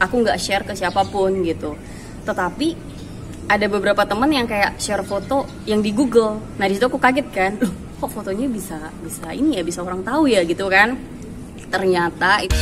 aku nggak share ke siapapun gitu. Tetapi ada beberapa temen yang kayak share foto yang di Google. Nah di situ aku kaget kan, loh kok fotonya bisa ini ya, bisa orang tahu ya gitu kan. Ternyata itu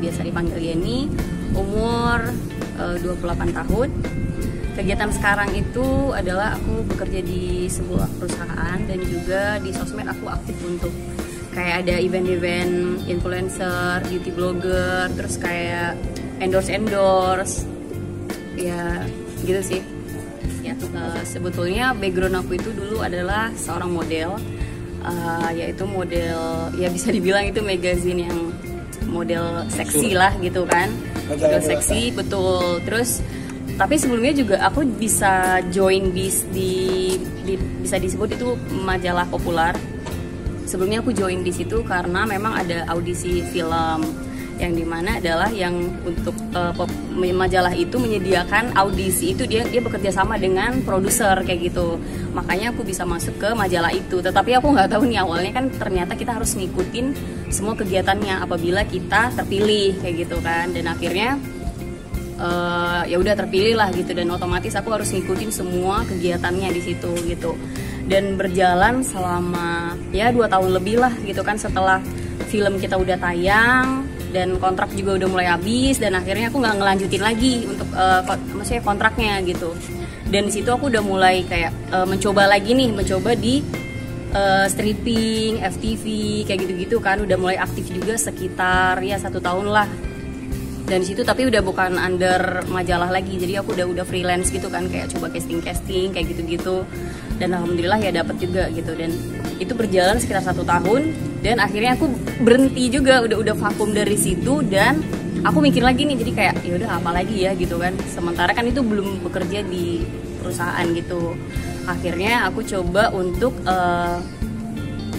biasa dipanggil Yeni, umur 28 tahun. Kegiatan sekarang itu adalah aku bekerja di sebuah perusahaan dan juga di sosmed aku aktif untuk kayak ada event-event influencer, beauty blogger, terus kayak endorse ya gitu sih ya. Sebetulnya background aku itu dulu adalah seorang model, yaitu model ya bisa dibilang itu magazine yang model seksi lah gitu kan, model seksi betul. Terus tapi sebelumnya juga aku bisa join bisa disebut itu majalah populer. Sebelumnya aku join di situ karena memang ada audisi film yang dimana adalah yang untuk majalah itu menyediakan audisi itu, dia bekerja sama dengan produser kayak gitu. Makanya aku bisa masuk ke majalah itu. Tetapi aku nggak tahu nih awalnya kan ternyata kita harus ngikutin semua kegiatannya apabila kita terpilih kayak gitu kan. Dan akhirnya ya udah terpilih lah gitu, dan otomatis aku harus ngikutin semua kegiatannya di situ gitu. Dan berjalan selama ya 2 tahun lebih lah gitu kan, setelah film kita udah tayang dan kontrak juga udah mulai habis, dan akhirnya aku nggak ngelanjutin lagi untuk maksudnya kontraknya gitu. Dan di situ aku udah mulai kayak mencoba di stripping, FTV kayak gitu-gitu kan, udah mulai aktif juga sekitar ya 1 tahun lah. Dan di situ tapi udah bukan under majalah lagi, jadi aku udah freelance gitu kan, kayak coba casting kayak gitu-gitu. Dan alhamdulillah ya dapet juga gitu, dan itu berjalan sekitar 1 tahun. Dan akhirnya aku berhenti juga, udah vakum dari situ, dan aku mikir lagi nih, jadi kayak ya udah apa lagi ya gitu kan. Sementara kan itu belum bekerja di perusahaan gitu. Akhirnya aku coba untuk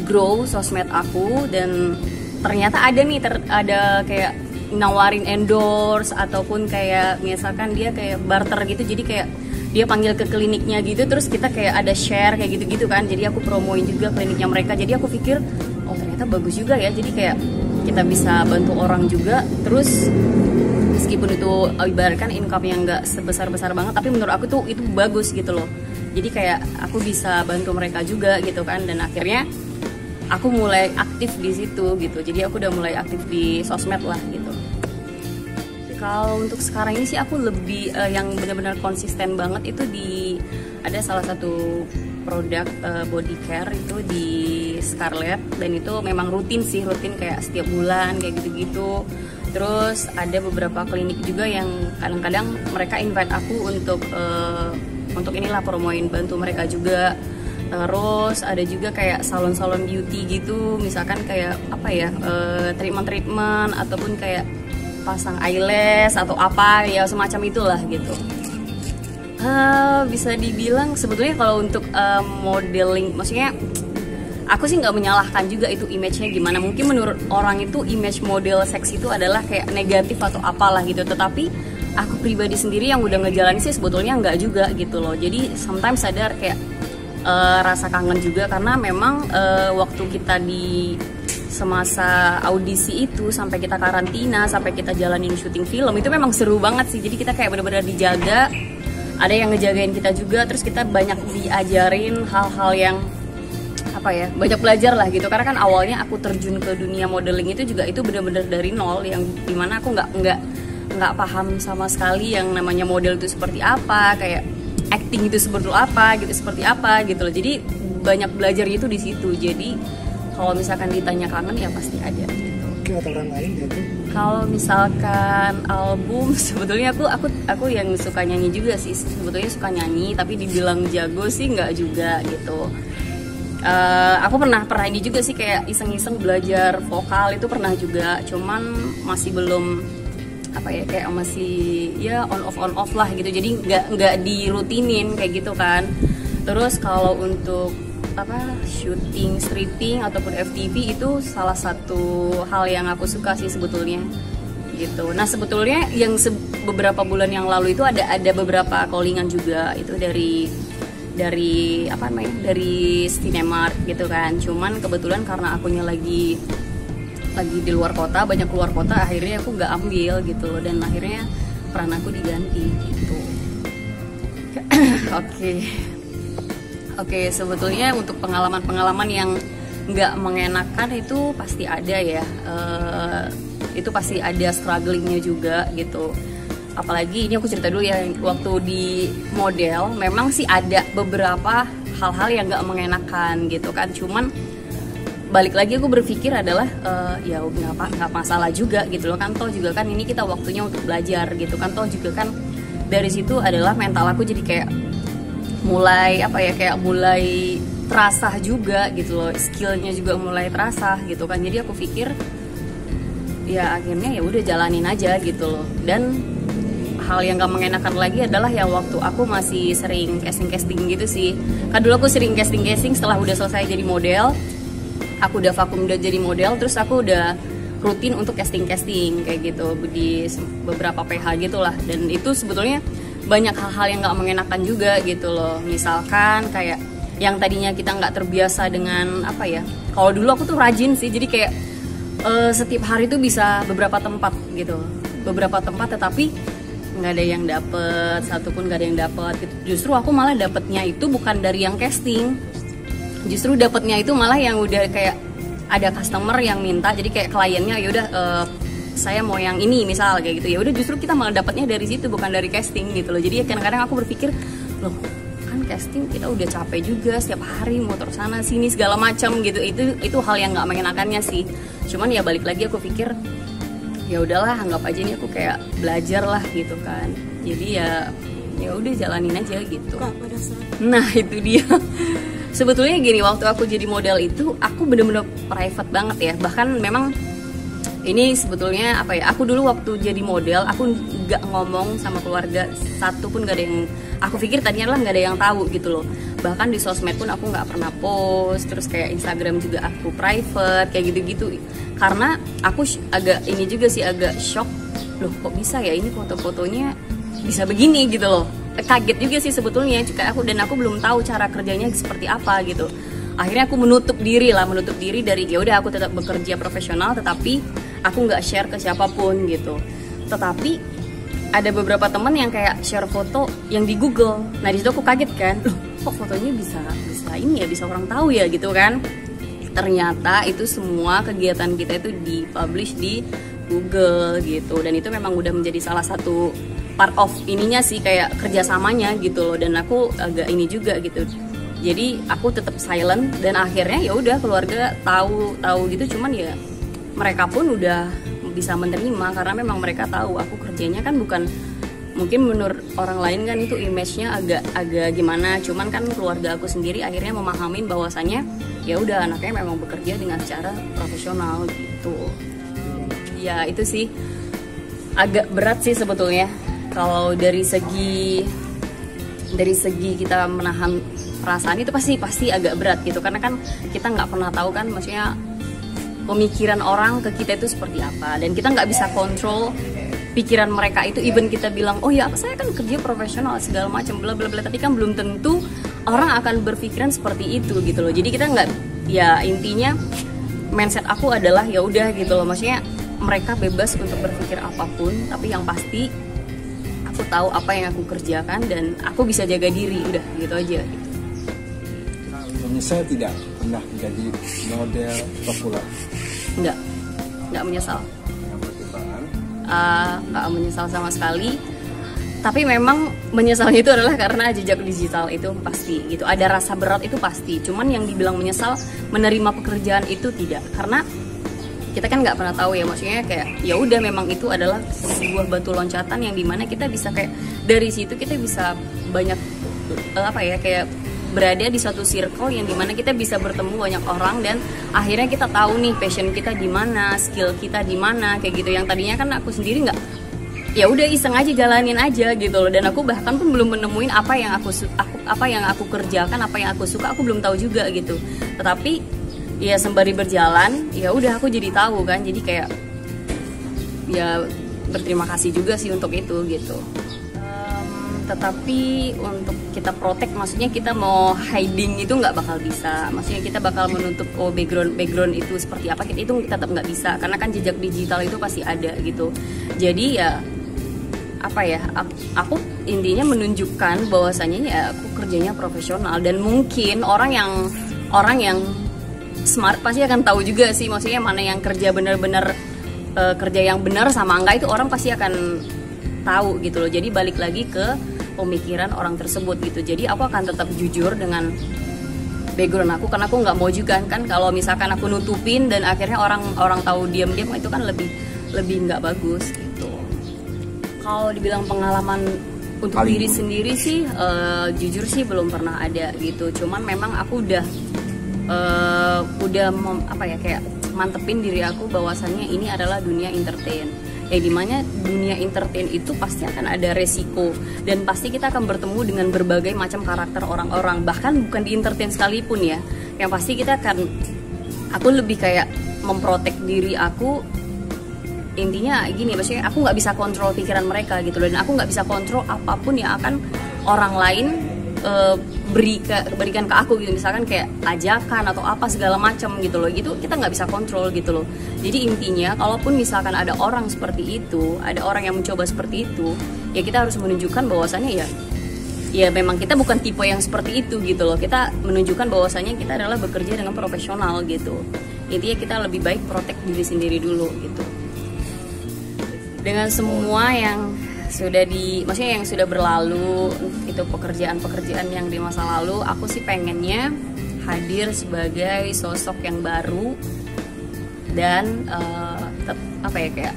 grow sosmed aku, dan ternyata ada nih ada kayak nawarin endorse ataupun kayak misalkan dia kayak barter gitu, jadi kayak dia panggil ke kliniknya gitu, terus kita kayak ada share kayak gitu-gitu kan. Jadi aku promoin juga kliniknya mereka. Jadi aku pikir oh ternyata bagus juga ya, jadi kayak kita bisa bantu orang juga. Terus meskipun itu ibaratkan income yang nggak sebesar-besar banget, tapi menurut aku tuh itu bagus gitu loh. Jadi kayak aku bisa bantu mereka juga gitu kan. Dan akhirnya aku mulai aktif di situ gitu. Jadi aku udah mulai aktif di sosmed lah gitu. Kalau untuk sekarang ini sih aku lebih yang benar-benar konsisten banget itu ada salah satu produk body care itu di Scarlett, dan itu memang rutin kayak setiap bulan kayak gitu-gitu. Terus ada beberapa klinik juga yang kadang-kadang mereka invite aku untuk inilah promoin, bantu mereka juga. Terus ada juga kayak salon-salon beauty gitu, misalkan kayak apa ya, treatment ataupun kayak pasang eyelash atau apa ya semacam itulah gitu. Bisa dibilang sebetulnya kalau untuk modeling, maksudnya aku sih nggak menyalahkan juga itu image-nya gimana. Mungkin menurut orang itu image model seks itu adalah kayak negatif atau apalah gitu, tetapi aku pribadi sendiri yang udah ngejalanin sih sebetulnya nggak juga gitu loh. Jadi sometimes sadar kayak rasa kangen juga, karena memang waktu kita di semasa audisi itu sampai kita karantina, sampai kita jalanin syuting film, itu memang seru banget sih. Jadi kita kayak benar-benar dijaga, ada yang ngejagain kita juga. Terus kita banyak diajarin hal-hal yang apa ya, banyak belajar lah gitu. Karena kan awalnya aku terjun ke dunia modeling itu juga itu benar-benar dari nol, yang dimana aku nggak paham sama sekali yang namanya model itu seperti apa. Kayak acting itu sebetulnya apa gitu, seperti apa gitu loh. Jadi banyak belajar itu di situ. Jadi kalau misalkan ditanya kangen ya pasti ada gitu. Oke, atau orang lain gitu. Kalau misalkan album, sebetulnya aku yang suka nyanyi juga sih. Sebetulnya suka nyanyi, tapi dibilang jago sih nggak juga gitu. Aku pernah ini juga sih, kayak iseng-iseng belajar vokal itu pernah juga. Cuman masih belum apa ya, kayak masih ya on off lah gitu. Jadi nggak dirutinin kayak gitu kan. Terus kalau untuk syuting, stripping ataupun FTV itu salah satu hal yang aku suka sih sebetulnya gitu. Nah sebetulnya yang beberapa bulan yang lalu itu ada beberapa callingan juga itu dari Cinemark gitu kan. Cuman kebetulan karena akunya lagi di luar kota, banyak keluar kota, akhirnya aku nggak ambil gitu, dan akhirnya peran aku diganti gitu. Oke, sebetulnya untuk pengalaman yang nggak mengenakan itu pasti ada ya. Itu pasti ada strugglingnya juga gitu. Apalagi ini aku cerita dulu ya, waktu di model memang sih ada beberapa hal-hal yang nggak mengenakan gitu kan. Cuman balik lagi aku berpikir adalah ya nggak masalah juga gitu loh kan. Toh juga kan ini kita waktunya untuk belajar gitu kan. Toh juga kan dari situ adalah mental aku jadi kayak mulai terasah juga gitu loh, skillnya juga mulai terasah gitu kan. Jadi aku pikir ya akhirnya ya udah jalanin aja gitu loh. Dan hal yang gak mengenakan lagi adalah yang waktu aku masih sering casting gitu sih. Kan dulu aku sering casting setelah udah selesai jadi model, aku udah vakum udah jadi model, terus aku udah rutin untuk casting kayak gitu di beberapa PH gitulah. Dan itu sebetulnya banyak hal-hal yang nggak mengenakan juga gitu loh. Misalkan kayak yang tadinya kita nggak terbiasa dengan kalau dulu aku tuh rajin sih, jadi kayak setiap hari tuh bisa beberapa tempat gitu, tetapi nggak ada yang dapet, satupun nggak ada yang dapet gitu. Justru aku malah dapetnya itu bukan dari yang casting, justru dapetnya itu malah yang udah kayak ada customer yang minta, jadi kayak kliennya yaudah saya mau yang ini misal kayak gitu, ya udah justru kita malah dapatnya dari situ bukan dari casting gitu loh. Jadi kadang-kadang aku berpikir loh kan casting kita udah capek juga setiap hari motor sana sini segala macam gitu, itu hal yang nggak mengenakannya sih. Cuman ya balik lagi aku pikir ya udahlah, anggap aja ini aku kayak belajar lah gitu kan. Jadi ya udah jalanin aja gitu. Nah itu dia. Sebetulnya gini, waktu aku jadi model itu aku bener-bener private banget ya. Bahkan memang ini sebetulnya aku dulu waktu jadi model aku nggak ngomong sama keluarga satu pun, nggak ada yang, aku pikir tadinya lah nggak ada yang tahu gitu loh. Bahkan di sosmed pun aku nggak pernah post, terus kayak Instagram juga aku private kayak gitu-gitu. Karena aku agak shock, loh kok bisa ya ini foto-fotonya bisa begini gitu loh. Kaget juga sih sebetulnya, aku belum tahu cara kerjanya seperti apa gitu. Akhirnya aku menutup diri dari ya udah aku tetap bekerja profesional, tetapi aku nggak share ke siapapun gitu. Tetapi ada beberapa teman yang kayak share foto yang di Google. Nah di situ aku kaget kan, loh kok fotonya bisa ini ya, bisa orang tahu ya gitu kan. Ternyata itu semua kegiatan kita itu dipublish di Google gitu, dan itu memang udah menjadi salah satu part of ininya sih, kayak kerjasamanya gitu loh. Dan aku agak ini juga gitu. Jadi aku tetap silent, dan akhirnya ya udah keluarga tahu gitu. Cuman ya mereka pun udah bisa menerima karena memang mereka tahu aku kerjanya kan bukan, mungkin menurut orang lain kan itu image-nya agak gimana. Cuman kan keluarga aku sendiri akhirnya memahamin bahwasannya ya udah anaknya memang bekerja dengan cara profesional gitu. Ya itu sih agak berat sih sebetulnya. Kalau dari segi kita menahan perasaan itu pasti agak berat gitu, karena kan kita nggak pernah tahu kan, maksudnya pemikiran orang ke kita itu seperti apa, dan kita nggak bisa kontrol pikiran mereka itu. Even kita bilang oh ya saya kan kerja profesional segala macam bla bla bla, tapi kan belum tentu orang akan berpikiran seperti itu gitu loh. Jadi kita nggak, ya intinya mindset aku adalah ya udah gitu loh, maksudnya mereka bebas untuk berpikir apapun, tapi yang pasti aku tahu apa yang aku kerjakan dan aku bisa jaga diri, udah gitu aja gitu. Menyesal tidak pernah menjadi model populer? Nggak menyesal. Yang pertimbangan? Nggak menyesal sama sekali. Tapi memang menyesalnya itu adalah karena jejak digital itu pasti gitu. Ada rasa berat itu pasti. Cuman yang dibilang menyesal menerima pekerjaan itu tidak. Karena kita kan nggak pernah tahu ya, maksudnya kayak ya udah memang itu adalah sebuah batu loncatan yang dimana kita bisa kayak dari situ kita bisa banyak kayak berada di suatu circle yang dimana kita bisa bertemu banyak orang dan akhirnya kita tahu nih passion kita di mana, skill kita di mana kayak gitu. Yang tadinya kan aku sendiri nggak, ya udah iseng aja jalanin aja gitu loh, dan aku bahkan pun belum menemuin apa yang aku kerjakan, apa yang aku suka, aku belum tahu juga gitu. Tetapi ya sembari berjalan ya udah aku jadi tahu kan, jadi kayak ya berterima kasih juga sih untuk itu gitu. Tetapi untuk kita protect, maksudnya kita mau hiding itu nggak bakal bisa, maksudnya kita bakal menutup background itu seperti apa, itu tetap nggak bisa karena kan jejak digital itu pasti ada gitu. Jadi ya aku intinya menunjukkan bahwasannya ya aku kerjanya profesional, dan mungkin orang yang smart pasti akan tahu juga sih, maksudnya mana yang kerja benar-benar kerja yang benar sama enggak, itu orang pasti akan tahu gitu loh. Jadi balik lagi ke pemikiran orang tersebut gitu. Jadi aku akan tetap jujur dengan background aku, karena aku nggak mau juga kan kalau misalkan aku nutupin dan akhirnya orang tahu diam-diam, itu kan lebih nggak bagus gitu. Kalau dibilang pengalaman untuk diri sendiri sih jujur sih belum pernah ada gitu. Cuman memang aku udah kayak mantepin diri aku bahwasannya ini adalah dunia entertain. Ya dimana dunia entertain itu pasti akan ada resiko, dan pasti kita akan bertemu dengan berbagai macam karakter orang-orang, bahkan bukan di entertain sekalipun ya. Yang pasti aku lebih kayak memprotek diri aku. Intinya gini, maksudnya aku nggak bisa kontrol pikiran mereka gitu loh, dan aku nggak bisa kontrol apapun yang akan orang lain berikan ke aku gitu, misalkan kayak ajakan atau apa segala macam gitu loh, gitu kita nggak bisa kontrol gitu loh. Jadi intinya kalaupun misalkan ada orang seperti itu, ada orang yang mencoba seperti itu, ya kita harus menunjukkan bahwasannya ya memang kita bukan tipe yang seperti itu gitu loh. Kita menunjukkan bahwasannya kita adalah bekerja dengan profesional gitu. Intinya kita lebih baik protect diri sendiri dulu gitu. Dengan semua yang maksudnya yang sudah berlalu, itu pekerjaan yang di masa lalu, aku sih pengennya hadir sebagai sosok yang baru dan kayak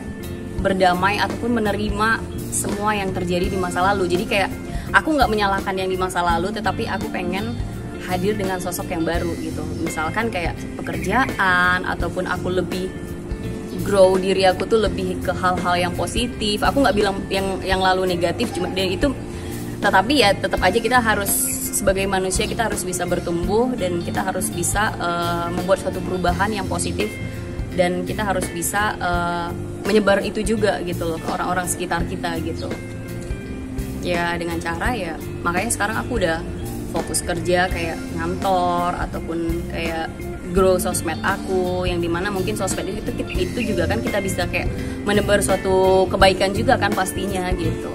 berdamai ataupun menerima semua yang terjadi di masa lalu. Jadi kayak aku nggak menyalahkan yang di masa lalu, tetapi aku pengen hadir dengan sosok yang baru gitu. Misalkan kayak pekerjaan, ataupun aku lebih grow diri aku tuh lebih ke hal-hal yang positif. Aku nggak bilang yang lalu negatif, cuma dan itu, tetapi ya tetap aja kita harus sebagai manusia kita harus bisa bertumbuh, dan kita harus bisa membuat suatu perubahan yang positif, dan kita harus bisa menyebar itu juga gitu loh ke orang-orang sekitar kita gitu. Ya dengan cara ya, makanya sekarang aku udah fokus kerja kayak ngantor ataupun kayak grow sosmed aku, yang dimana mungkin sosmed itu juga kan kita bisa kayak menebar suatu kebaikan juga kan pastinya gitu.